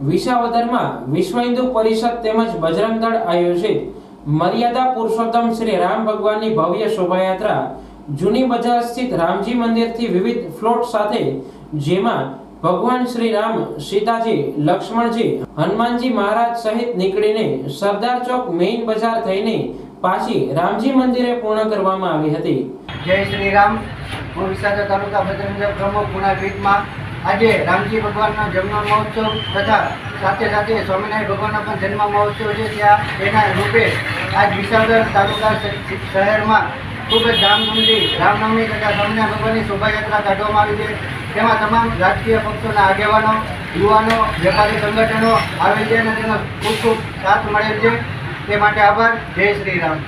વિસાવદરમાં વિશ્વ હિન્દુ પરિષદ તેમજ બજરંગ દળ આયોજિત મર્યાદા પુરુષોત્તમ શ્રી રામ ભગવાનની ભવ્ય શોભાયાત્રા જૂની બજાર સ્થિત રામજી મંદિરથી વિવિધ ફ્લોટ સાથે, જેમાં ભગવાન શ્રી રામ, સીતાજી, લક્ષ્મણજી, હનુમાનજી મહારાજ સહિત નીકળીને સરદાર ચોક મેઇન બજાર થઈને પાછી રામજી મંદિરે પૂર્ણ કરવામાં આવી હતી। જય શ્રી રામ। હું વિસાવદર તાલુકા બજરંગ દળ પ્રમુખ પુનાવીટમાં આજે રામજી ભગવાનનો જન્મ મહોત્સવ તથા સાથે સાથે સ્વામિનારાયણ ભગવાનનો પણ જન્મ મહોત્સવ છે, ત્યાં એના રૂપે આજ વિસાવદર તાલુકા શહેરમાં ખૂબ જ ધામધૂમથી રામનવમી તથા સ્વામિનારાયણ ભગવાનની શોભાયાત્રા કાઢવામાં આવી છે। તેમાં તમામ રાજકીય પક્ષોના આગેવાનો, યુવાનો, વેપારી સંગઠનો આવે છે અને તેનો ખૂબ ખૂબ સાથ મળેલ છે, તે માટે આભાર। જય શ્રી રામ।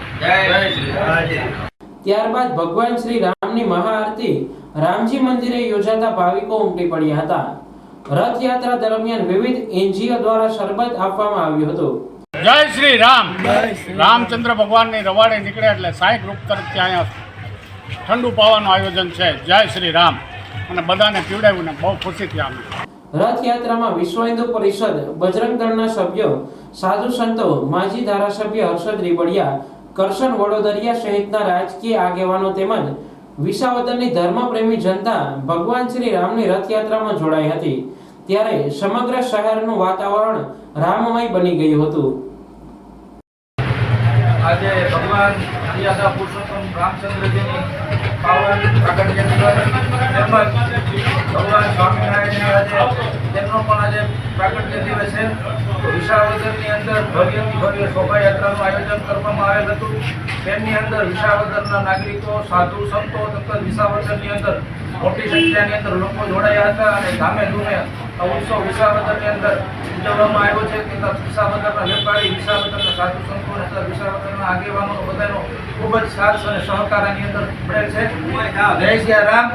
ત્યારબાદ ભગવાન શ્રી રામની મહાઆરતી રામજી મંદિરે યોજાતા ભાવિકો ઉમટી પડ્યા હતા। રથયાત્રા દરમિયાન વિવિધ એનજીઓ દ્વારા શરબત આપવામાં આવ્યું હતું। જય શ્રી રામ। રામચંદ્ર ભગવાનની રવાડે નીકળે એટલે સાંઈ ગ્રુપ તરફથી અહીંયા ઠંડુ પાવાનું આયોજન છે। જય શ્રી રામ। અને બધાને પીવડાવ્યું ને બહુ ખુશી થઈ અમે। રથયાત્રામાં વિશ્વ હિન્દુ પરિષદ, બજરંગ દળના સભ્યો, સાધુ સંતો, માજી ધારાસભ્ય હર્ષદ રીબડિયા, કરશન વડોદરિયા સહિતના રાજકીય આગેવાનો તેમજ વિસાવદરની ધર્મપ્રેમી જનતા ભગવાન શ્રી રામની રથયાત્રામાં જોડાઈ હતી। ત્યારે સમગ્ર શહેરનું વાતાવરણ રામમય બની ગયું હતું। આજે ભગવાન મર્યાદા પુરુષોત્તમ રામચંદ્રજીની પાવન પ્રાગટ્ય દિવસ તેમજ ભગવાન સ્વામિનારાયણની આજે તેમનો પણ આજે પ્રાગટ્ય દિવસ છે। વિસાવદરની અંદર ભવ્યથી ભવ્ય શોભાયાત્રાનું આયોજન કરવામાં આવેલ હતું। તેમની અંદર વિસાવદરના નાગરિકો, સાધુ સંતો તથા વિસાવદરની અંદર મોટી સંખ્યાની અંદર લોકો જોડાયા હતા અને ધામે ધૂમે આ ઉત્સવ વિસાવદરની અંદર ઉજવવામાં આવ્યો છે। તથા વિસાવદરના વેપારી, વિસાવદરના સાધુ સંતો તથા વિસાવદરના આગેવાનો બધાનો ખૂબ જ સાથ અને સહકાર આની અંદર મળેલ છે। જય શ્રી રામ।